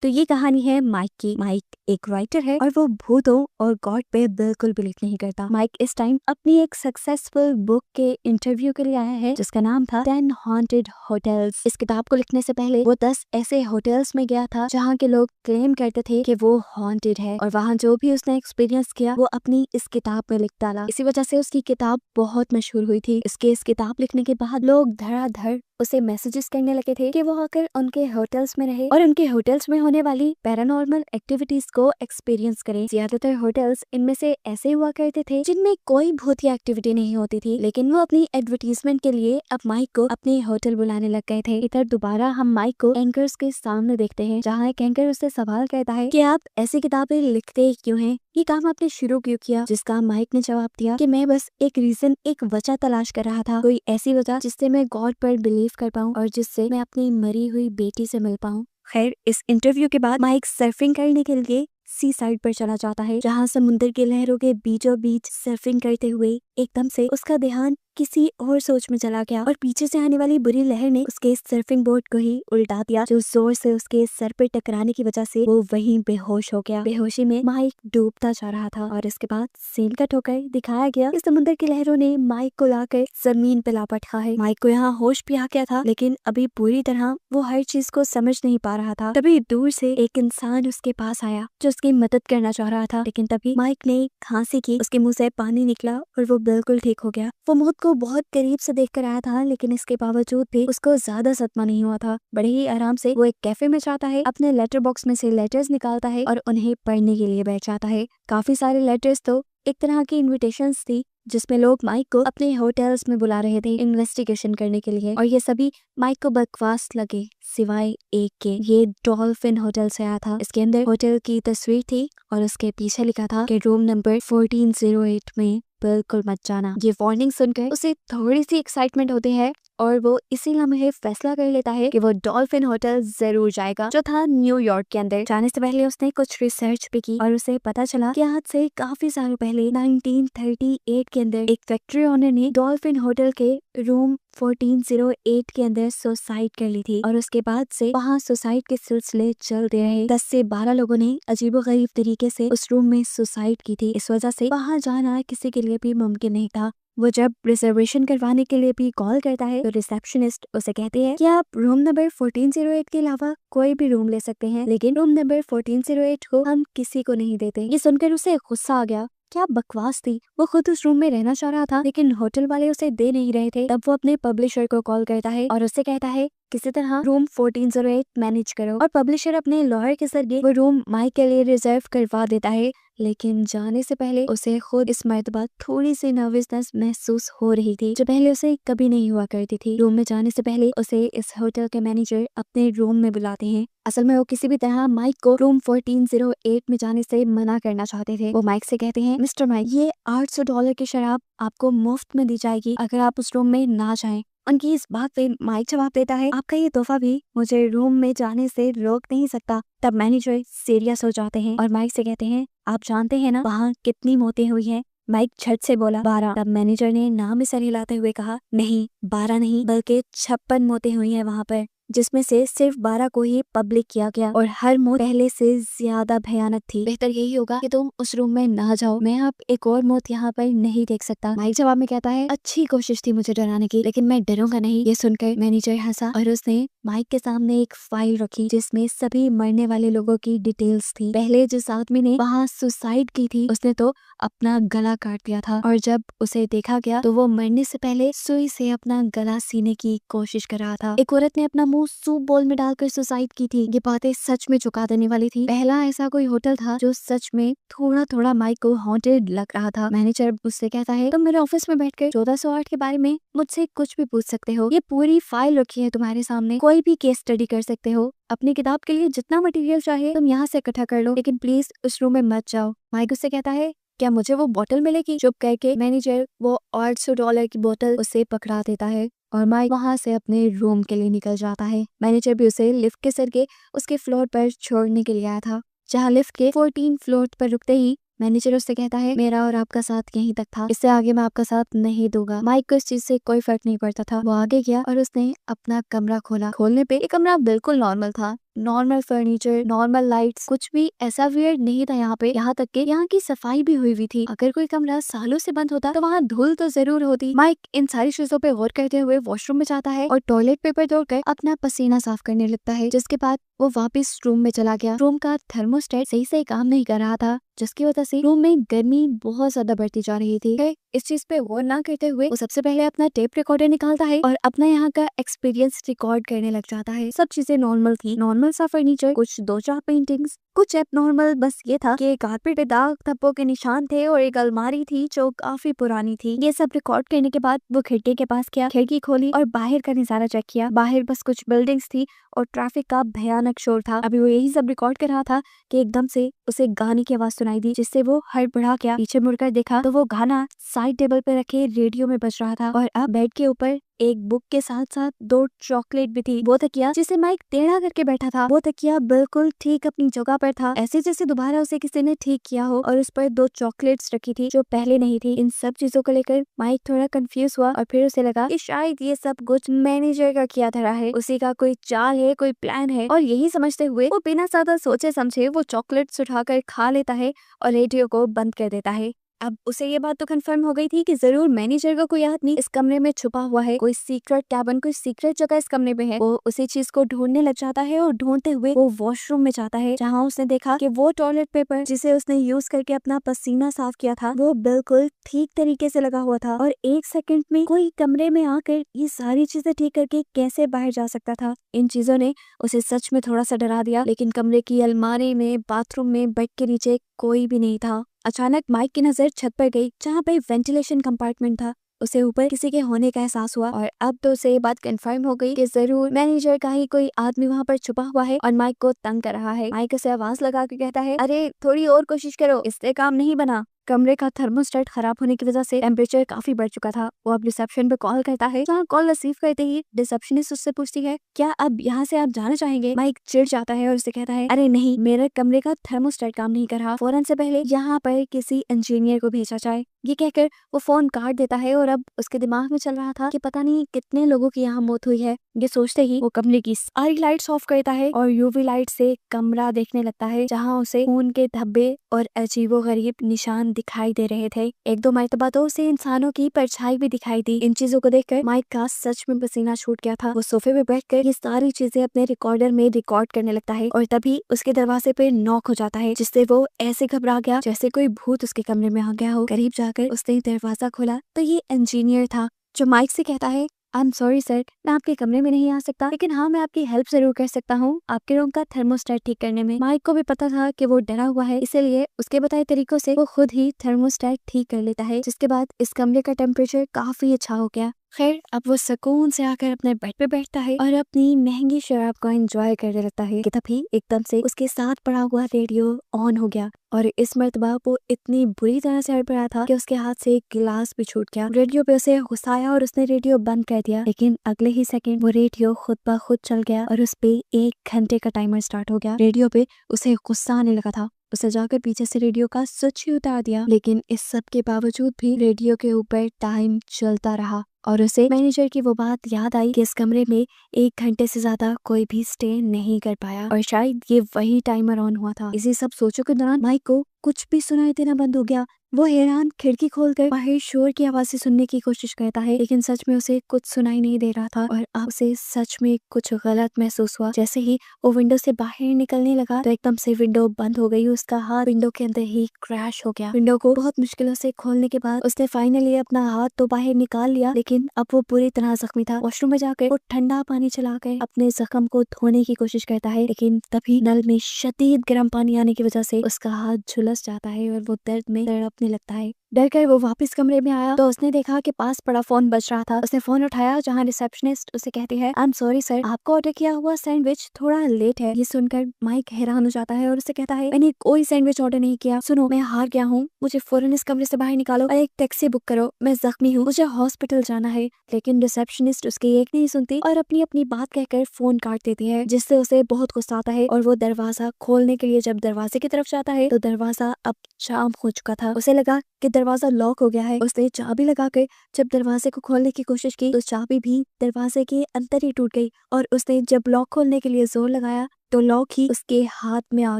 तो ये कहानी है माइक की। माइक एक राइटर है और वो भूतों और गॉड पे बिल्कुल बिलीव नहीं करता। माइक इस टाइम अपनी एक सक्सेसफुल बुक के इंटरव्यू के लिए आया है जिसका नाम था 10 हॉन्टेड होटल्स। इस किताब को लिखने से पहले वो 10 ऐसे होटल्स में गया था जहाँ के लोग क्लेम करते थे कि वो हॉन्टेड है, और वहाँ जो भी उसने एक्सपीरियंस किया वो अपनी इस किताब में लिख डाला। इसी वजह से उसकी किताब बहुत मशहूर हुई थी। इस किताब लिखने के बाद लोग धड़ाधड़ उसे मैसेजेस करने लगे थे कि वो आकर उनके होटल्स में रहे और उनके होटल्स में होने वाली पैरानॉर्मल एक्टिविटीज को एक्सपीरियंस करे। ज्यादातर होटल्स इनमें से ऐसे हुआ करते थे जिनमें कोई भूतिया एक्टिविटी नहीं होती थी, लेकिन वो अपनी एडवर्टीजमेंट के लिए अब माइक को अपने होटल बुलाने लग गए थे। इधर दोबारा हम माइक को एंकर्स के सामने देखते हैं जहाँ एक एंकर उससे सवाल करता है कि आप ऐसी किताबें लिखते क्यों हैं, ये काम आपने शुरू क्यों किया। जिसका माइक ने जवाब दिया कि मैं बस एक रीजन, एक वजह तलाश कर रहा था, कोई ऐसी वजह जिससे मैं गॉड पर बिलीव कर पाऊँ और जिससे मैं अपनी मरी हुई बेटी से मिल पाऊँ। खैर, इस इंटरव्यू के बाद माइक सर्फिंग करने के लिए सी साइड पर चला जाता है जहाँ समुद्र की लहरों के बीचों बीच सर्फिंग करते हुए एकदम से उसका ध्यान किसी और सोच में चला गया और पीछे से आने वाली बुरी लहर ने उसके सर्फिंग बोर्ड को ही उल्टा दिया, जो जोर से उसके सर पे टकराने की वजह से वो वहीं बेहोश हो गया। बेहोशी में माइक डूबता जा रहा था और इसके बाद सीन कट होकर दिखाया गया कि समुद्र की लहरों ने माइक को लाकर जमीन पे लापटा है। माइक को यहाँ होश भी आ गया था, लेकिन अभी पूरी तरह वो हर चीज को समझ नहीं पा रहा था। तभी दूर से एक इंसान उसके पास आया जो उसकी मदद करना चाह रहा था, लेकिन तभी माइक ने खांसी की, उसके मुंह से पानी निकला और वो बिल्कुल ठीक हो गया। वो मौत को बहुत करीब से देखकर आया था, लेकिन इसके बावजूद भी उसको ज्यादा सदमा नहीं हुआ था। बड़े ही आराम से वो एक कैफे में जाता है, अपने लेटर बॉक्स में से लेटर्स निकालता है और उन्हें पढ़ने के लिए बैठ जाता है। काफी सारे लेटर्स तो एक तरह की इन्विटेशंस थी जिसमें लोग माइक को अपने होटल्स में बुला रहे थे इन्वेस्टिगेशन करने के लिए, और ये सभी माइक को बकवास लगे सिवाय एक के। ये डॉल्फिन होटल से आया था। इसके अंदर होटल की तस्वीर थी और उसके पीछे लिखा था कि रूम नंबर 1408 में बिल्कुल मत जाना। ये वार्निंग सुनकर उसे थोड़ी सी एक्साइटमेंट होती है और वो इसी लम्हे फैसला कर लेता है कि वो डॉल्फिन होटल जरूर जाएगा, जो था न्यूयॉर्क के अंदर। जाने से पहले उसने कुछ रिसर्च भी की और उसे पता चला कि आज से काफी सालों पहले 1938 के अंदर एक फैक्ट्री ओनर ने डॉल्फिन होटल के रूम 1408 के अंदर सुसाइड कर ली थी, और उसके बाद से वहाँ सुसाइड के सिलसिले चलते रहे। 10 से 12 लोगों ने अजीबोगरीब तरीके से उस रूम में सुसाइड की थी। इस वजह से वहाँ जाना किसी के लिए भी मुमकिन नहीं था। वो जब रिजर्वेशन करवाने के लिए भी कॉल करता है तो रिसेप्शनिस्ट उसे कहती है कि आप रूम नंबर 1408 के अलावा कोई भी रूम ले सकते हैं, लेकिन रूम नंबर 1408 को हम किसी को नहीं देते। ये सुनकर उसे गुस्सा आ गया। क्या बकवास थी। वो खुद उस रूम में रहना चाह रहा था, लेकिन होटल वाले उसे दे नहीं रहे थे। तब वो अपने पब्लिशर को कॉल करता है और उससे कहता है किसी तरह रूम 1408 मैनेज करो, और पब्लिशर अपने लॉयर के जरिए वो रूम माइक के लिए रिजर्व करवा देता है। लेकिन जाने से पहले उसे खुद इस मर्तबा थोड़ी सी नर्वसनेस महसूस हो रही थी, जो पहले उसे कभी नहीं हुआ करती थी। रूम में जाने से पहले उसे इस होटल के मैनेजर अपने रूम में बुलाते हैं। असल में वो किसी भी तरह माइक को रूम 1408 में जाने से मना करना चाहते थे। वो माइक से कहते हैं, मिस्टर माइक, ये $800 की शराब आपको मुफ्त में दी जाएगी अगर आप उस रूम में ना जाएं। उनकी इस बात पे माइक जवाब देता है, आपका ये तोहफा भी मुझे रूम में जाने से रोक नहीं सकता। तब मैनेजर सीरियस हो जाते हैं और माइक से कहते हैं, आप जानते हैं ना वहाँ कितनी मौतें हुई हैं। माइक झट से बोला 12। तब मैनेजर ने नाम में सर हिलाते हुए कहा, नहीं 12 नहीं बल्कि 56 मौतें हुई हैं वहाँ पर, जिसमें से सिर्फ 12 को ही पब्लिक किया गया और हर मौत पहले से ज्यादा भयानक थी। बेहतर यही होगा कि तुम उस रूम में ना जाओ, मैं अब एक और मौत यहाँ पर नहीं देख सकता। माइक जवाब में कहता है, अच्छी कोशिश थी मुझे डराने की, लेकिन मैं डरूंगा नहीं। ये सुनकर मैनेजर हंसा और उसने माइक के सामने एक फाइल रखी जिसमें सभी मरने वाले लोगों की डिटेल्स थी। पहले जिस आदमी ने वहाँ सुसाइड की थी उसने तो अपना गला काट दिया था, और जब उसे देखा गया तो वो मरने से पहले सुई से अपना गला सीने की कोशिश कर रहा था। एक औरत ने अपना मुंह सूप बोल में डालकर सुसाइड की थी। ये बातें सच में चुका देने वाली थी। पहला ऐसा कोई होटल था जो सच में थोड़ा थोड़ा माइक को हॉन्टेड लग रहा था। मैनेजर उससे कहता है, तुम मेरे ऑफिस में बैठकर 1408 के बारे में मुझसे कुछ भी पूछ सकते हो। ये पूरी फाइल रखी है तुम्हारे सामने, कोई भी केस स्टडी कर सकते हो। अपनी किताब के लिए जितना मटेरियल चाहे तुम यहाँ से इकट्ठा कर लो, लेकिन प्लीज उस रूम में मत जाओ। माइक उससे कहता है, क्या मुझे वो बोतल मिलेगी? चुप करके मैनेजर वो $800 की बोतल उसे पकड़ा देता है और माइक वहाँ से अपने रूम के लिए निकल जाता है। मैनेजर भी उसे लिफ्ट के जरिए उसके फ्लोर पर छोड़ने के लिए आया था, जहाँ लिफ्ट के 14 फ्लोर पर रुकते ही मैनेजर उससे कहता है मेरा और आपका साथ यहीं तक था, इससे आगे मैं आपका साथ नहीं दूंगा। माइक को इस चीज से कोई फर्क नहीं पड़ता था। वो आगे गया और उसने अपना कमरा खोला। खोलने पे ये कमरा बिल्कुल नॉर्मल था, नॉर्मल फर्नीचर, नॉर्मल लाइट्स, कुछ भी ऐसा वियर्ड नहीं था यहाँ पे। यहाँ तक कि यहाँ की सफाई भी हुई हुई थी। अगर कोई कमरा सालों से बंद होता तो वहाँ धूल तो जरूर होती। माइक इन सारी चीजों पे गौर करते हुए वॉशरूम में जाता है और टॉयलेट पेपर तोड़कर अपना पसीना साफ करने लगता है, जिसके बाद वो वापस रूम में चला गया। रूम का थर्मोस्टेट सही से काम नहीं कर रहा था, जिसकी वजह से रूम में गर्मी बहुत ज्यादा बढ़ती जा रही थी। इस चीज पे गौर ना करते हुए वो सबसे पहले अपना टेप रिकॉर्डर निकालता है और अपना यहाँ का एक्सपीरियंस रिकॉर्ड करने लग जाता है। सब चीजें नॉर्मल थी, नॉर्मल सा फर्नीचर, कुछ 2-4 पेंटिंग्स, कुछ एबनॉर्मल बस ये था कि कारपेट पे दाग धब्बों के निशान थे और एक अलमारी थी जो काफी पुरानी थी। ये सब रिकॉर्ड करने के बाद वो खिड़की के पास गया, खिड़की खोली और बाहर का नजारा चेक किया। बाहर बस कुछ बिल्डिंग्स थी और ट्रैफिक का भयानक शोर था। अभी वो यही सब रिकॉर्ड कर रहा था कि एकदम से उसे गाने की आवाज सुनाई दी, जिससे वो हड़बड़ा गया। पीछे मुड़कर देखा तो वो गाना साइड टेबल पे रखे रेडियो में बज रहा था और अब बेड के ऊपर एक बुक के साथ साथ 2 चॉकलेट भी थी। वो तकिया जिसे माइक टेढ़ा करके बैठा था, वो तकिया बिल्कुल ठीक अपनी जगह पर था, ऐसे जैसे दोबारा उसे किसी ने ठीक किया हो, और उस पर 2 चॉकलेट्स रखी थी जो पहले नहीं थी। इन सब चीजों को लेकर माइक थोड़ा कंफ्यूज हुआ और फिर उसे लगा कि शायद ये सब कुछ मैनेजर का किया धरा है, उसी का कोई चाल है, कोई प्लान है। और यही समझते हुए वो बिना ज्यादा सोचे समझे वो चॉकलेट्स उठाकर खा लेता है और रेडियो को बंद कर देता है। अब उसे ये बात तो कंफर्म हो गई थी कि जरूर मैनेजर का कोई आदमी इस कमरे में छुपा हुआ है, कोई सीक्रेट कैबिन, कोई सीक्रेट जगह इस कमरे में है। वो उसी चीज को ढूंढने लग जाता है और ढूंढते हुए वो वॉशरूम में जाता है, जहाँ उसने देखा कि वो टॉयलेट पेपर जिसे उसने यूज करके अपना पसीना साफ किया था वो बिल्कुल ठीक तरीके से लगा हुआ था और 1 सेकंड में कोई कमरे में आकर ये सारी चीजें ठीक करके कैसे बाहर जा सकता था। इन चीजों ने उसे सच में थोड़ा सा डरा दिया, लेकिन कमरे की अलमारी में, बाथरूम में, बेड के नीचे कोई भी नहीं था। अचानक माइक की नजर छत पर गई, जहाँ पे वेंटिलेशन कंपार्टमेंट था। उसे ऊपर किसी के होने का एहसास हुआ और अब तो उसे ये बात कंफर्म हो गई कि जरूर मैनेजर का ही कोई आदमी वहाँ पर छुपा हुआ है और माइक को तंग कर रहा है। माइक उसे आवाज लगा के कहता है, अरे थोड़ी और कोशिश करो, इससे काम नहीं बना। कमरे का थर्मोस्टेट खराब होने की वजह से टेम्परेचर काफी बढ़ चुका था। वो अब रिसेप्शन पे कॉल करता है, जहाँ कॉल रिसीव करते ही रिसेप्शनिस्ट उससे पूछती है, क्या अब यहाँ से आप जाना चाहेंगे? माइक चिढ़ जाता है और उससे कहता है, अरे नहीं, मेरे कमरे का थर्मोस्टेट काम नहीं कर रहा, फौरन से पहले यहाँ पर किसी इंजीनियर को भेजा जाए। ये कहकर वो फोन काट देता है और अब उसके दिमाग में चल रहा था कि पता नहीं कितने लोगों की यहाँ मौत हुई है। ये सोचते ही वो कमरे की सारी लाइट्स ऑफ करता है और यूवी लाइट से कमरा देखने लगता है, जहाँ उसे खून के धब्बे और अजीबोगरीब निशान दिखाई दे रहे थे। 1-2 मरतबा तो उसे इंसानों की परछाई भी दिखाई दी। इन चीजों को देखकर माइक का सच में पसीना छूट गया था। वो सोफे पे बैठकर ये सारी चीजें अपने रिकॉर्डर में रिकॉर्ड करने लगता है और तभी उसके दरवाजे पे नॉक हो जाता है, जिससे वो ऐसे घबरा गया जैसे कोई भूत उसके कमरे में आ गया हो। करीब जाकर उसने दरवाजा खोला तो ये इंजीनियर था, जो माइक से कहता है, आई एम सॉरी सर, मैं आपके कमरे में नहीं आ सकता, लेकिन हाँ मैं आपकी हेल्प जरूर कर सकता हूँ आपके रूम का थर्मोस्टेट ठीक करने में। माइक को भी पता था कि वो डरा हुआ है, इसलिए उसके बताए तरीकों से वो खुद ही थर्मोस्टेट ठीक कर लेता है, जिसके बाद इस कमरे का टेम्परेचर काफी अच्छा हो गया। खैर अब वो सुकून से आकर अपने बेड पे बैठता है और अपनी महंगी शराब को एंजॉय करने लगता है कि तभी एकदम से उसके साथ पड़ा हुआ रेडियो ऑन हो गया और इस मर्तबा वो इतनी बुरी तरह से हड़बड़ा था कि उसके हाथ से एक गिलास भी छूट गया। रेडियो पे उसे गुस्सा आया और उसने रेडियो बंद कर दिया, लेकिन अगले ही सेकंड वो रेडियो खुद ब खुद चल गया और उस पे 1 घंटे का टाइमर स्टार्ट हो गया। रेडियो पे उसे गुस्सा आने लगा था, उसे जाकर पीछे से रेडियो का स्विच ही उतार दिया, लेकिन इस सब के बावजूद भी रेडियो के ऊपर टाइम चलता रहा और उसे मैनेजर की वो बात याद आई कि इस कमरे में 1 घंटे से ज्यादा कोई भी स्टे नहीं कर पाया और शायद ये वही टाइमर ऑन हुआ था। इसी सब सोचों के दौरान माइक को कुछ भी सुनाई देना बंद हो गया। वो हैरान खिड़की खोलकर बाहर शोर की आवाज़ें सुनने की कोशिश करता है, लेकिन सच में उसे कुछ सुनाई नहीं दे रहा था और अब उसे सच में कुछ गलत महसूस हुआ। जैसे ही वो विंडो से बाहर निकलने लगा तो एकदम से विंडो बंद हो गई, उसका हाथ विंडो के अंदर ही क्रैश हो गया। विंडो को बहुत मुश्किलों से खोलने के बाद उसने फाइनली अपना हाथ तो बाहर निकाल लिया, लेकिन अब वो पूरी तरह जख्मी था। वॉशरूम में जाकर वो ठंडा पानी चलाकर अपने जख्म को धोने की कोशिश करता है, लेकिन तभी नल में शदीद गर्म पानी आने की वजह से उसका हाथ झुलस जाता है और वो दर्द में तड़पने लगता है। डर कर वो वापस कमरे में आया तो उसने देखा कि पास पड़ा फोन बज रहा था। उसने फोन उठाया जहाँ रिसेप्शनिस्ट उसे कहती है, आई एम सॉरी सर, आपको ऑर्डर किया हुआ सैंडविच थोड़ा लेट है। ये सुनकर माइक हैरान हो जाता है और उसे कहता है, मैंने कोई सैंडविच ऑर्डर नहीं किया। सुनो, मैं हार गया हूँ, मुझे फौरन इस कमरे से बाहर निकालो और एक टैक्सी बुक करो, मैं जख्मी हूँ, मुझे हॉस्पिटल जाना है। लेकिन रिसेप्शनिस्ट उसकी एक नहीं सुनती और अपनी अपनी बात कहकर फोन काट देती है, जिससे उसे बहुत गुस्सा आता है और वो दरवाजा खोलने के लिए जब दरवाजे की तरफ जाता है तो दरवाजा अब जाम हो चुका था। उसे लगा कि दरवाजा लॉक हो गया है। उसने चाबी लगाकर जब दरवाजे को खोलने की कोशिश की तो चाबी भी दरवाजे के अंदर ही टूट गई और उसने जब लॉक खोलने के लिए जोर लगाया तो लॉक ही उसके हाथ में आ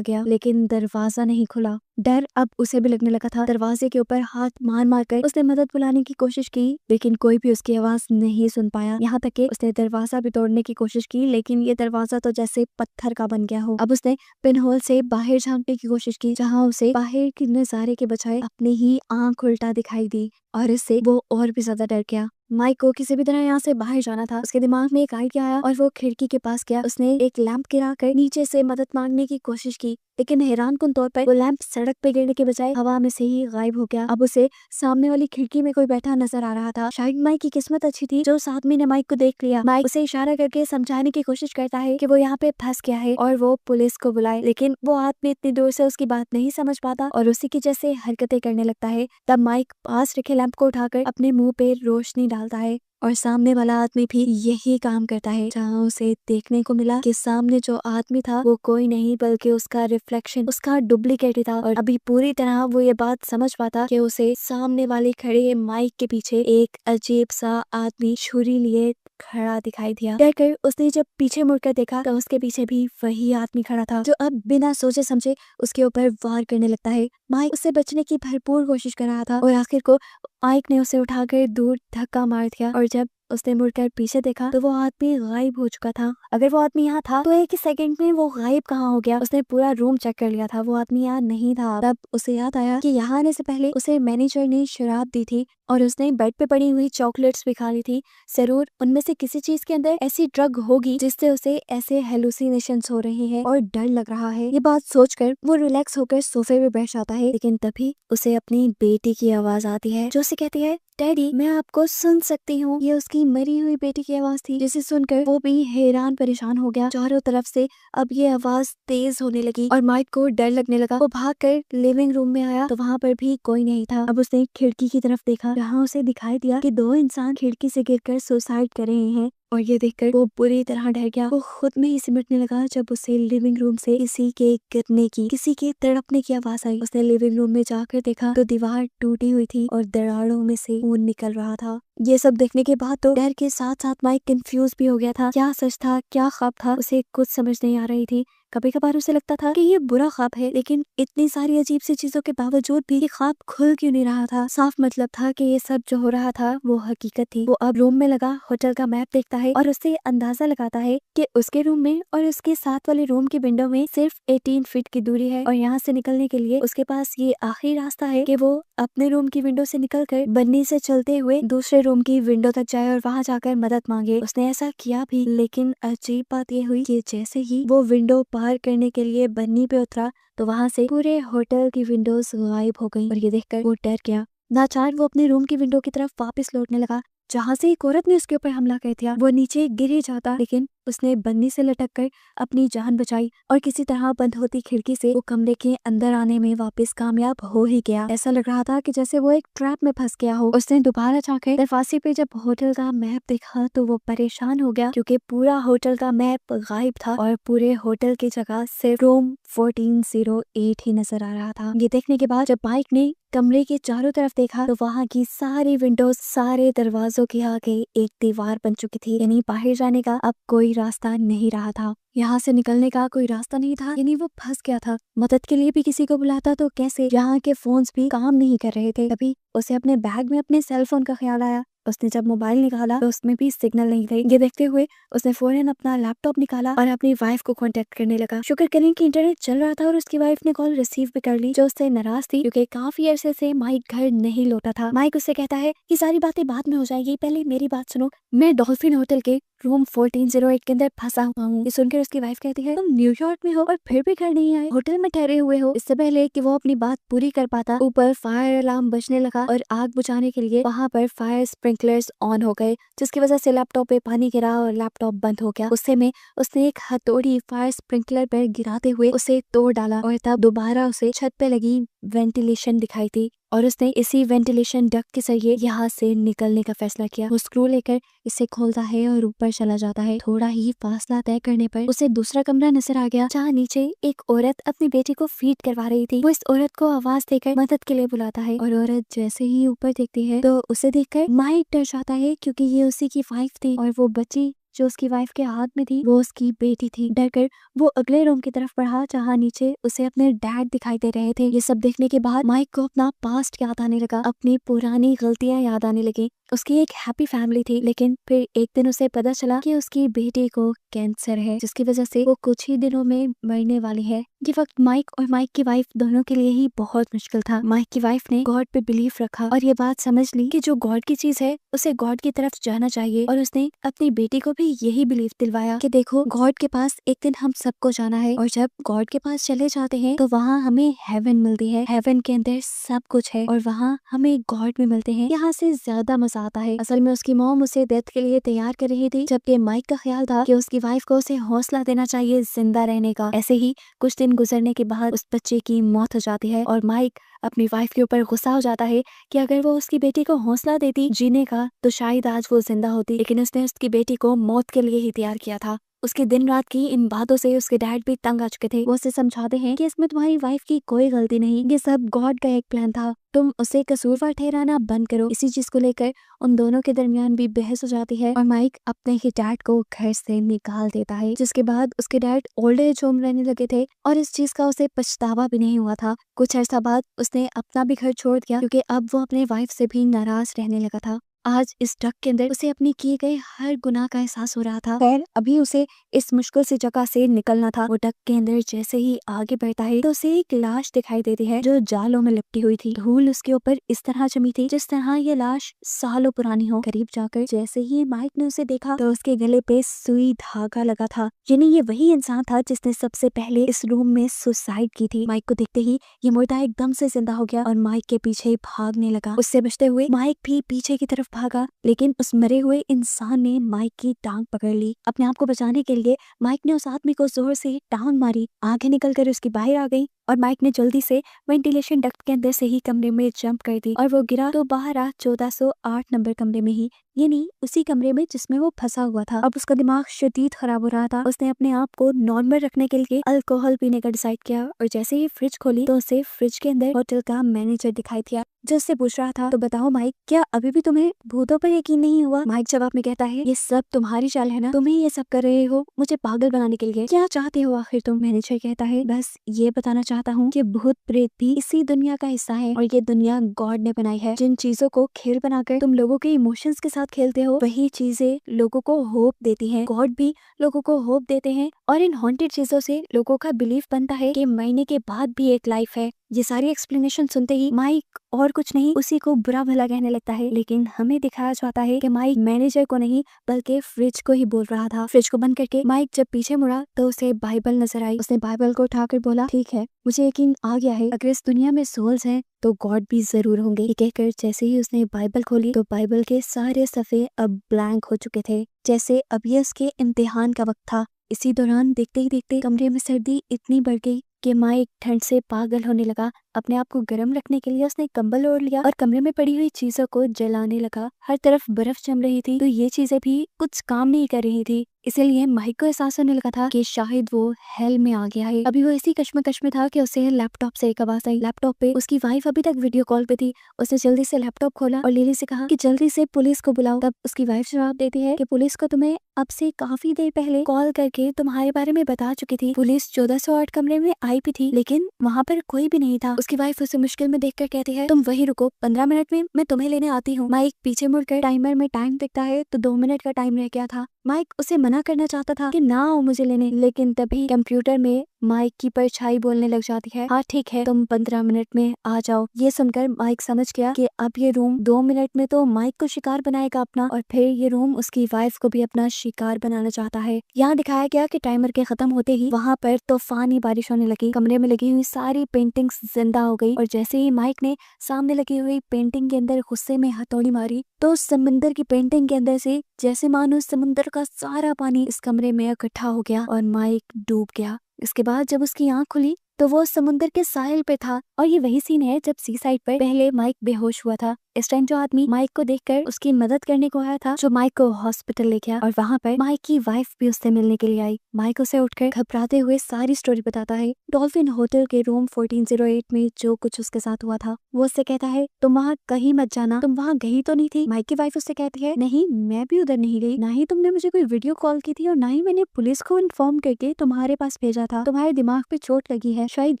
गया, लेकिन दरवाजा नहीं खुला। डर अब उसे भी लगने लगा था। दरवाजे के ऊपर हाथ मार मार कर उसने मदद बुलाने की कोशिश की, लेकिन कोई भी उसकी आवाज नहीं सुन पाया। यहाँ तक कि उसने दरवाजा भी तोड़ने की कोशिश की, लेकिन ये दरवाजा तो जैसे पत्थर का बन गया हो। अब उसने पिन होल से बाहर झांकने की कोशिश की, जहाँ उसे बाहर के नजारे के बजाय अपनी ही आंख उल्टा दिखाई दी और इससे वो और भी ज्यादा डर गया। माइक को किसी भी तरह यहाँ से बाहर जाना था। उसके दिमाग में एक आइडिया आया और वो खिड़की के पास गया। उसने एक लैंप गिरा कर नीचे से मदद मांगने की कोशिश की, लेकिन हैरानकुन तौर पर वो लैंप सड़क पे गिरने के बजाय हवा में से ही गायब हो गया। अब उसे सामने वाली खिड़की में कोई बैठा नजर आ रहा था। शायद माइक की किस्मत अच्छी थी जो उस आदमी ने माइक को देख लिया। माइक उसे इशारा करके समझाने की कोशिश करता है कि वो यहाँ पे फंस गया है और वो पुलिस को बुलाए, लेकिन वो आदमी इतनी दूर से उसकी बात नहीं समझ पाता और उसी की जैसे हरकतें करने लगता है। तब माइक पास रखे लैंप को उठाकर अपने मुंह पे रोशनी डालता है और सामने वाला आदमी भी यही काम करता है, जहाँ उसे देखने को मिला कि सामने जो आदमी था वो कोई नहीं बल्कि उसका रिफ्लेक्शन, उसका डुप्लीकेट ही था। और अभी पूरी तरह वो ये बात समझ पाता कि उसे सामने वाले खड़े माइक के पीछे एक अजीब सा आदमी छुरी लिए खड़ा दिखाई दिया। डरकर उसने जब पीछे मुड़कर देखा तो उसके पीछे भी वही आदमी खड़ा था, जो अब बिना सोचे समझे उसके ऊपर वार करने लगता है। माइक उससे बचने की भरपूर कोशिश कर रहा था और आखिर को माइक ने उसे उठाकर दूर धक्का मार दिया और जब उसने मुड़कर पीछे देखा तो वो आदमी गायब हो चुका था। अगर वो आदमी यहाँ था तो एक ही सेकंड में वो गायब कहाँ हो गया। उसने पूरा रूम चेक कर लिया था, वो आदमी यहाँ नहीं था। तब उसे याद आया कि यहाँ आने से पहले उसे मैनेजर ने शराब दी थी और उसने बेड पे पड़ी हुई चॉकलेट्स भी खा ली थी। जरूर उनमें से किसी चीज के अंदर ऐसी ड्रग होगी जिससे उसे ऐसे हेलुसिनेशंस हो रहे हैं और डर लग रहा है। ये बात सोचकर वो रिलैक्स होकर सोफे पे बैठ जाता है, लेकिन तभी उसे अपनी बेटी की आवाज आती है जो उसे कहती है, डैडी मैं आपको सुन सकती हूँ। ये उसकी मरी हुई बेटी की आवाज थी, जिसे सुनकर वो भी हैरान परेशान हो गया। चारों तरफ से अब ये आवाज तेज होने लगी और माइक को डर लगने लगा। वो भागकर लिविंग रूम में आया तो वहाँ पर भी कोई नहीं था। अब उसने खिड़की की तरफ देखा, जहाँ उसे दिखाई दिया कि दो इंसान खिड़की से गिरकर सुसाइड कर रहे हैं और ये देखकर वो बुरी तरह डर गया। वो खुद में ही सिमटने लगा जब उसे लिविंग रूम से किसी के गिरने की, किसी के तड़पने की आवाज आई। उसने लिविंग रूम में जाकर देखा तो दीवार टूटी हुई थी और दरारों में से खून निकल रहा था। ये सब देखने के बाद तो डर के साथ साथ माइक कंफ्यूज भी हो गया था। क्या सच था क्या ख्वाब था, उसे कुछ समझ नहीं आ रही थी। कभी कभार उसे लगता था कि ये बुरा ख्वाब है, लेकिन इतनी सारी अजीब सी चीजों के बावजूद भी ये ख्वाब खुल क्यों नहीं रहा था। साफ मतलब था कि ये सब जो हो रहा था वो हकीकत थी। वो अब रूम में लगा होटल का मैप देखता है और उससे अंदाजा लगाता है कि उसके रूम में और उसके साथ वाले रूम की विंडो में सिर्फ 18 फीट की दूरी है और यहाँ से निकलने के लिए उसके पास ये आखिरी रास्ता है कि वो अपने रूम की विंडो से निकलकर बन्नी से चलते हुए दूसरे रूम की विंडो तक जाए और वहाँ जाकर मदद मांगे। उसने ऐसा किया भी, लेकिन अजीब बात ये हुई कि जैसे ही वो विंडो पार करने के लिए बन्नी पे उतरा तो वहाँ से पूरे होटल की विंडोज गायब हो गई और ये देखकर वो डर गया। नाचार वो अपने रूम की विंडो की तरफ वापस लौटने लगा, जहाँ से एक औरत ने उसके ऊपर हमला कर दिया। वो नीचे गिर ही जाता, लेकिन उसने बन्नी से लटक कर अपनी जान बचाई और किसी तरह बंद होती खिड़की से वो कमरे के अंदर आने में वापस कामयाब हो ही गया। ऐसा लग रहा था कि जैसे वो एक ट्रैप में फंस गया हो। उसने दोबारा जाकर दरवाजे पे जब होटल का मैप देखा तो वो परेशान हो गया, क्योंकि पूरा होटल का मैप गायब था और पूरे होटल की जगह सिर्फ रूम 1408 ही नजर आ रहा था। ये देखने के बाद जब माइक ने कमरे के चारों तरफ देखा तो वहाँ की सारी विंडोज, सारे दरवाजों के आगे एक दीवार बन चुकी थी, यानी बाहर जाने का अब कोई रास्ता नहीं रहा था। यहाँ से निकलने का कोई रास्ता नहीं था, यानी वो फंस गया था। मदद के लिए भी किसी को बुलाता तो कैसे, यहाँ के फोन्स भी काम नहीं कर रहे थे। तभी उसे अपने बैग में अपने सेल फोन का ख्याल आया। उसने जब मोबाइल निकाला तो उसमें भी सिग्नल नहीं थे। ये देखते हुए उसने फौरन अपना लैपटॉप निकाला और अपनी वाइफ को कांटेक्ट करने लगा। शुक्र करें कि इंटरनेट चल रहा था और उसकी वाइफ ने कॉल रिसीव भी कर ली, जो उससे नाराज थी क्योंकि काफी अरसे से माइक घर नहीं लौटा था। माइक उससे कहता है कि सारी बातें बाद में हो जाएगी, पहले मेरी बात सुनो, मैं डॉल्फिन होटल के रूम 1408 के अंदर फंसा हुआ हूँ। ये सुनकर उसकी वाइफ कहती है, तुम न्यूयॉर्क में हो और फिर भी घर नहीं आए, होटल में ठहरे हुए हो। इससे पहले कि वो अपनी बात पूरी कर पाता, ऊपर फायर अलार्म बजने लगा और आग बुझाने के लिए वहाँ पर फायर स्प्रिंकलर्स ऑन हो गए, जिसकी वजह से लैपटॉप पे पानी गिरा और लैपटॉप बंद हो गया। उससे में उसने एक हथौड़ी फायर स्प्रिंकलर पर गिराते हुए उसे तोड़ डाला और तब दोबारा उसे छत पे लगी वेंटिलेशन दिखाई थी और उसने इसी वेंटिलेशन डक्ट के जरिए यहाँ से निकलने का फैसला किया। वो स्क्रू लेकर इसे खोलता है और ऊपर चला जाता है। थोड़ा ही फासला तय करने पर उसे दूसरा कमरा नजर आ गया, जहाँ नीचे एक औरत अपनी बेटी को फीड करवा रही थी। वो इस औरत को आवाज देकर मदद के लिए बुलाता है और औरत जैसे ही ऊपर देखती है तो उसे देखकर माइक डर जाता है, क्योंकि ये उसी की वाइफ थी और वो बच्ची जो उसकी वाइफ के हाथ में थी वो उसकी बेटी थी। डरकर वो अगले रूम की तरफ बढ़ा, जहाँ नीचे उसे अपने डैड दिखाई दे रहे थे। ये सब देखने के बाद माइक को अपना पास्ट याद आने लगा, अपनी पुरानी गलतियां याद आने लगी। उसकी एक हैप्पी फैमिली थी, लेकिन फिर एक दिन उसे पता चला कि उसकी बेटी को कैंसर है, जिसकी वजह से वो कुछ ही दिनों में मरने वाली है। ये वक्त माइक और माइक की वाइफ दोनों के लिए ही बहुत मुश्किल था। माइक की वाइफ ने गॉड पे बिलीफ रखा और ये बात समझ ली कि जो गॉड की चीज है उसे गॉड की तरफ जाना चाहिए, और उसने अपनी बेटी को भी यही बिलीफ दिलवाया कि देखो, गॉड के पास एक दिन हम सबको जाना है और जब गॉड के पास चले जाते हैं तो वहाँ हमें हेवन मिलती है। हेवन के अंदर सब कुछ है और वहाँ हमें गॉड में मिलते हैं। यहाँ से ज्यादा मजा आता है। असल में उसकी मॉम उसे डेथ के लिए तैयार कर रही थी, जबकि माइक का ख्याल था कि उसकी वाइफ को उसे हौसला देना चाहिए जिंदा रहने का। ऐसे ही कुछ दिन गुजरने के बाद उस बच्चे की मौत हो जाती है और माइक अपनी वाइफ के ऊपर गुस्सा हो जाता है कि अगर वो उसकी बेटी को हौसला देती जीने का तो शायद आज वो जिंदा होती, लेकिन उसने उसकी बेटी को मौत के लिए ही तैयार किया था। उसकी दिन रात की इन बातों से उसके डैड भी तंग आ चुके थे। वो उसे समझाते हैं कि इसमें तुम्हारी वाइफ की कोई गलती नहीं, ये सब गॉड का एक प्लान था, तुम उसे कसूरवार ठहराना बंद करो। इसी चीज को लेकर उन दोनों के दरमियान भी बहस हो जाती है और माइक अपने ही डैड को घर से निकाल देता है, जिसके बाद उसके डैड ओल्ड एज होम रहने लगे थे और इस चीज का उसे पछतावा भी नहीं हुआ था। कुछ अर्सा बाद उसने अपना भी घर छोड़ दिया, क्योंकि अब वो अपने वाइफ से भी नाराज रहने लगा था। आज इस डक के अंदर उसे अपनी किए गए हर गुनाह का एहसास हो रहा था। खैर, अभी उसे इस मुश्किल सी जगह से निकलना था। वो डक के अंदर जैसे ही आगे बढ़ता है तो उसे एक लाश दिखाई देती है जो जालों में लिपटी हुई थी। धूल उसके ऊपर इस तरह जमी थी जिस तरह ये लाश सालों पुरानी हो। करीब जाकर जैसे ही माइक ने उसे देखा तो उसके गले पे सुई धागा लगा था, यानी ये वही इंसान था जिसने सबसे पहले इस रूम में सुसाइड की थी। माइक को देखते ही ये मुर्दा एकदम से जिंदा हो गया और माइक के पीछे भागने लगा। उससे बचते हुए माइक भी पीछे की तरफ भागा, लेकिन उस मरे हुए इंसान ने माइक की टांग पकड़ ली। अपने आप को बचाने के लिए माइक ने उस आदमी को जोर से टांग मारी, आंखें निकलकर उसकी बाहर आ गई और माइक ने जल्दी से वेंटिलेशन डक्ट के अंदर से ही कमरे में जंप कर दी और वो गिरा तो बाहर आ 1408 नंबर कमरे में ही, यानी उसी कमरे में जिसमें वो फंसा हुआ था। अब उसका दिमाग शदीद खराब हो रहा था। उसने अपने आप को नॉर्मल रखने के लिए अल्कोहल पीने का डिसाइड किया और जैसे ही फ्रिज खोली तो उसे फ्रिज के अंदर होटल का मैनेजर दिखाई दिया, जो उससे पूछ रहा था, तो बताओ माइक, क्या अभी भी तुम्हें भूतों पर यकीन नहीं हुआ? माइक जवाब में कहता है, ये सब तुम्हारी चाल है ना, तुम ही ये सब कर रहे हो मुझे पागल बनाने के लिए, क्या चाहते हो आखिर तुम? मैनेजर कहता है, बस ये बताना चाहता हूँ कि भूत प्रेत भी इसी दुनिया का हिस्सा है और ये दुनिया गॉड ने बनाई है। जिन चीजों को खेल बनाकर तुम लोगों के इमोशंस के साथ खेलते हो, वही चीजें लोगों को होप देती हैं। गॉड भी लोगों को होप देते हैं और इन हॉन्टेड चीजों से लोगों का बिलीफ बनता है कि मरने के बाद भी एक लाइफ है। ये सारी एक्सप्लेनेशन सुनते ही माइक और कुछ नहीं उसी को बुरा भला कहने लगता है, लेकिन हमें दिखाया जाता है कि माइक मैनेजर को नहीं बल्कि फ्रिज को ही बोल रहा था। फ्रिज को बंद करके माइक जब पीछे मुड़ा तो उसे बाइबल नजर आई। उसने बाइबल को उठाकर बोला, ठीक है, मुझे यकीन आ गया है, अगर इस दुनिया में सोल्स हैं तो गॉड भी जरूर होंगे। ये कहकर जैसे ही उसने बाइबल खोली तो बाइबल के सारे सफ़े अब ब्लैंक हो चुके थे, जैसे अब ये उसके इम्तिहान का वक्त था। इसी दौरान देखते ही देखते कमरे में सर्दी इतनी बढ़ गई कि माइक ठंड से पागल होने लगा। अपने आप को गर्म रखने के लिए उसने कंबल ओढ़ लिया और कमरे में पड़ी हुई चीजों को जलाने लगा। हर तरफ बर्फ जम रही थी तो ये चीजें भी कुछ काम नहीं कर रही थी। इसीलिए माइक को एहसास होने लगा था कि शायद वो हेल में आ गया है। अभी वो इसी कश्मकश में था कि उसे लैपटॉप से एक आवाज आई। लैपटॉप पे उसकी वाइफ अभी तक वीडियो कॉल पे थी। उसने जल्दी से लैपटॉप खोला और लिली से कहा कि जल्दी से पुलिस को बुलाओ। तब उसकी वाइफ जवाब देती है कि पुलिस को तुम्हें अब से काफी देर पहले कॉल करके तुम्हारे बारे में बता चुकी थी। पुलिस 1408 कमरे में आई भी थी, लेकिन वहाँ पर कोई भी नहीं था। उसकी वाइफ उसे मुश्किल में देखकर कहती है तुम वही रुको, 15 मिनट में मैं तुम्हें लेने आती हूँ। माइक पीछे मुड़कर टाइमर में टाइम दिखता है तो 2 मिनट का टाइम रह गया था। माइक उसे मना करना चाहता था कि ना आओ मुझे लेने, लेकिन तभी कंप्यूटर में माइक की परछाई बोलने लग जाती है, हाँ ठीक है तुम 15 मिनट में आ जाओ। ये सुनकर माइक समझ गया कि अब ये रूम 2 मिनट में तो माइक को शिकार बनाएगा अपना, और फिर ये रूम उसकी वाइफ को भी अपना शिकार बनाना चाहता है। यहाँ दिखाया गया कि टाइमर के खत्म होते ही वहाँ पर तूफानी बारिश होने लगी। कमरे में लगी हुई सारी पेंटिंग्स जिंदा हो गई, और जैसे ही माइक ने सामने लगी हुई पेंटिंग के अंदर गुस्से में हथौड़ी मारी तो समंदर की पेंटिंग के अंदर से जैसे मानो समुद्र का सारा पानी इस कमरे में इकट्ठा हो गया और माइक डूब गया। इसके बाद जब उसकी आंख खुली तो वो समुद्र के साहिल पे था, और ये वही सीन है जब सी साइड पर पहले माइक बेहोश हुआ था। इस टाइम जो आदमी माइक को देखकर उसकी मदद करने को आया था, जो माइक को हॉस्पिटल ले गया, और वहाँ पर माइक की वाइफ भी उससे मिलने के लिए आई। माइक उसे उठकर घबराते हुए सारी स्टोरी बताता है। डॉल्फिन होटल के रूम 1408 में जो कुछ उसके साथ हुआ था वो उससे कहता है तुम वहाँ कहीं मत जाना, तुम वहाँ गई तो नहीं थी। माइक की वाइफ उससे कहती है नहीं मैं भी उधर नहीं गई, ना ही तुमने मुझे कोई वीडियो कॉल की थी और ना ही मैंने पुलिस को इन्फॉर्म करके तुम्हारे पास भेजा था। तुम्हारे दिमाग पे चोट लगी है, शायद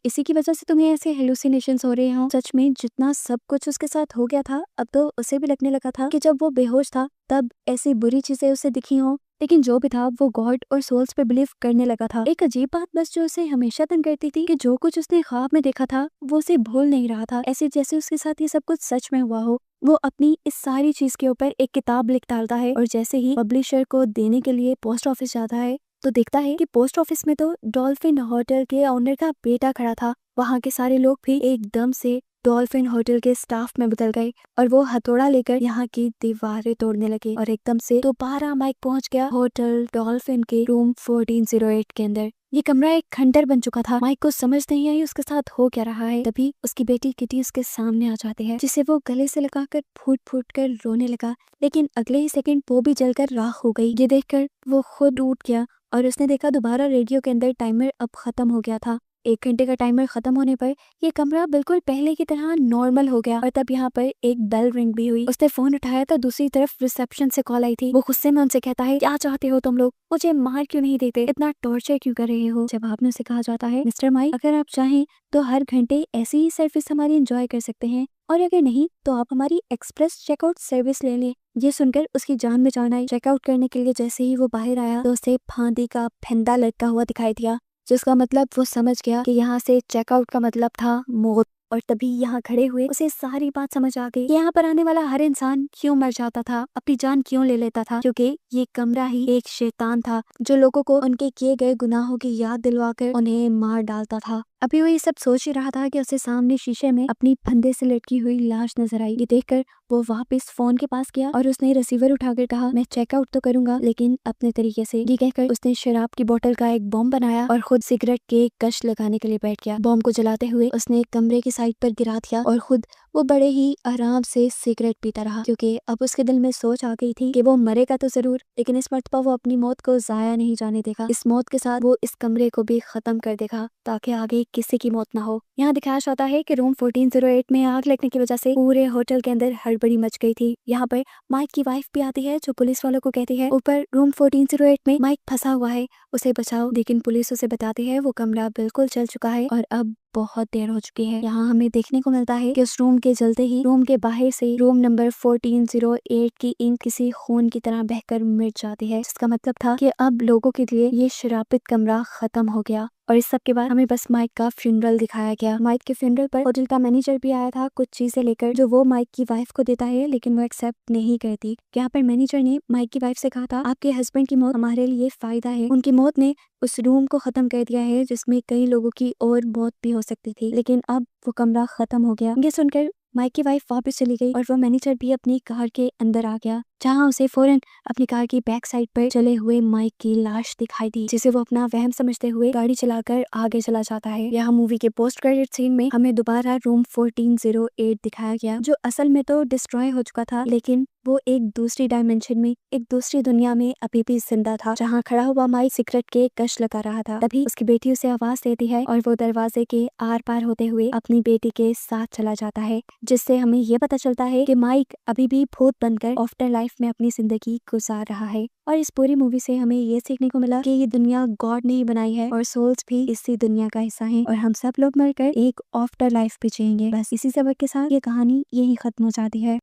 इसी की वजह से तुम्हें ऐसे हेलुसिनेशंस हो रहे हो। सच में जितना सब कुछ उसके साथ हो गया था अब तो उसे भी लगने लगा था कि जब वो बेहोश था तब ऐसी बुरी चीजें उसे दिखी हो, लेकिन जो भी था वो गॉड और सोल्स पे बिलीव करने लगा था। एक अजीब बात बस जो उसे हमेशा तंग करती थी कि जो कुछ उसने ख्वाब में देखा था वो उसे भूल नहीं रहा था, ऐसे जैसे उसके साथ ये सब कुछ सच में हुआ हो। वो अपनी इस सारी चीज के ऊपर एक किताब लिख डालता है, और जैसे ही पब्लिशर को देने के लिए पोस्ट ऑफिस जाता है तो देखता है कि पोस्ट ऑफिस में तो डॉल्फिन होटल के ओनर का बेटा खड़ा था। वहाँ के सारे लोग भी एकदम से डॉल्फिन होटल के स्टाफ में बदल गए, और वो हथौड़ा लेकर यहाँ की दीवारें तोड़ने लगे, और एकदम से दोबारा माइक पहुंच गया होटल डॉल्फिन के रूम 1408 के अंदर। ये कमरा एक खंडर बन चुका था। माइक को समझ नहीं आई उसके साथ हो क्या रहा है। तभी उसकी बेटी किटी उसके सामने आ जाती है, जिसे वो गले से लगाकर फूट फूट कर रोने लगा, लेकिन अगले ही सेकंड वो भी जलकर राख हो गई। ये देखकर वो खुद उठ गया और उसने देखा दोबारा रेडियो के अंदर टाइमर अब खत्म हो गया था। 1 घंटे का टाइमर खत्म होने पर ये कमरा बिल्कुल पहले की तरह नॉर्मल हो गया, और तब यहाँ पर एक बेल रिंग भी हुई। उसने फोन उठाया तो दूसरी तरफ रिसेप्शन से कॉल आई थी। वो गुस्से में उनसे कहता है क्या चाहते हो तुम लोग, मुझे मार क्यों नहीं देते, इतना टॉर्चर क्यों कर रहे हो। जवाब में उसे कहा जाता है मिस्टर माइक अगर आप चाहें तो हर घंटे ऐसी ही सर्विस हमारी एंजॉय कर सकते हैं, और अगर नहीं तो आप हमारी एक्सप्रेस चेकआउट सर्विस ले लें। ये सुनकर उसकी जान में जान आई। चेकआउट करने के लिए जैसे ही वो बाहर आया तो उसे फांदी का फंदा लटका हुआ दिखाई दिया, जिसका मतलब वो समझ गया कि यहाँ से चेकआउट का मतलब था मौत। और तभी यहाँ खड़े हुए उसे सारी बात समझ आ गई। यहाँ पर आने वाला हर इंसान क्यों मर जाता था, अपनी जान क्यों ले लेता था, क्योंकि ये कमरा ही एक शैतान था जो लोगों को उनके किए गए गुनाहों की याद दिलवाकर उन्हें मार डालता था। अभी वो ये सब सोच ही रहा था कि उसे सामने शीशे में अपनी फंदे से लटकी हुई लाश नजर आई। ये देखकर वो वापस फोन के पास गया और उसने रिसीवर उठाकर कहा मैं चेकआउट तो करूंगा लेकिन अपने तरीके से। ये कहकर उसने शराब की बोतल का एक बॉम्ब बनाया और खुद सिगरेट के कश लगाने के लिए बैठ गया। बॉम्ब को जलाते हुए उसने कमरे की साइड पर गिरा दिया और खुद वो बड़े ही आराम से सिगरेट पीता रहा, क्योंकि अब उसके दिल में सोच आ गई थी कि वो मरेगा तो जरूर, लेकिन इस मर्तबा वो अपनी मौत को जाया नहीं जाने देगा। इस मौत के साथ वो इस कमरे को भी खत्म कर देगा ताकि आगे किसी की मौत ना हो। यहाँ दिखाया जाता है कि रूम 1408 में आग लगने की वजह से पूरे होटल के अंदर हड़बड़ी मच गई थी। यहाँ पर माइक की वाइफ भी आती है जो पुलिस वालों को कहती है ऊपर रूम 1408 में माइक फंसा हुआ है, उसे बचाओ। लेकिन पुलिस उसे बताती है वो कमरा बिल्कुल जल चुका है और अब बहुत देर हो चुकी है। यहाँ हमें देखने को मिलता है कि उस रूम के जलते ही रूम के बाहर से रूम नंबर 1408 की इंक किसी खून की तरह बहकर मिट जाती है, जिसका मतलब था कि अब लोगों के लिए ये शराबित कमरा खत्म हो गया। और इस सब के बाद हमें बस माइक का फ्यूनरल दिखाया गया। माइक के फ्यूनरल पर होटल का मैनेजर भी आया था कुछ चीजें लेकर जो वो माइक की वाइफ को देता है, लेकिन वो एक्सेप्ट नहीं करती। यहाँ पर मैनेजर ने माइक की वाइफ से कहा था आपके हस्बैंड की मौत हमारे लिए फायदा है, उनकी मौत ने उस रूम को खत्म कर दिया है जिसमें कई लोगों की और मौत भी हो सकती थी, लेकिन अब वो कमरा खत्म हो गया। ये सुनकर माइक की वाइफ वापस चली गई और वो मैनेजर भी अपनी कार के अंदर आ गया, जहाँ उसे फौरन अपनी कार की बैक साइड पर चले हुए माइक की लाश दिखाई दी, जिसे वो अपना वहम समझते हुए गाड़ी चलाकर आगे चला जाता है। यहाँ मूवी के पोस्ट क्रेडिट सीन में हमें दोबारा रूम 1408 दिखाया गया, जो असल में तो डिस्ट्रॉय हो चुका था, लेकिन वो एक दूसरी डायमेंशन में, एक दूसरी दुनिया में अभी भी जिंदा था, जहाँ खड़ा हुआ माइक सीक्रेट के कश लगा रहा था। तभी उसकी बेटी उसे आवाज देती है और वो दरवाजे के आर पार होते हुए अपनी बेटी के साथ चला जाता है, जिससे हमें ये पता चलता है कि माइक अभी भी भूत बनकर आफ्टर लाइफ में अपनी जिंदगी गुजार रहा है। और इस पूरी मूवी से हमें ये सीखने को मिला कि ये दुनिया गॉड ने ही बनाई है और सोल्स भी इसी दुनिया का हिस्सा हैं और हम सब लोग मरकर एक आफ्टर लाइफ भी जिएंगे। बस इसी सबक के साथ ये कहानी यही खत्म हो जाती है।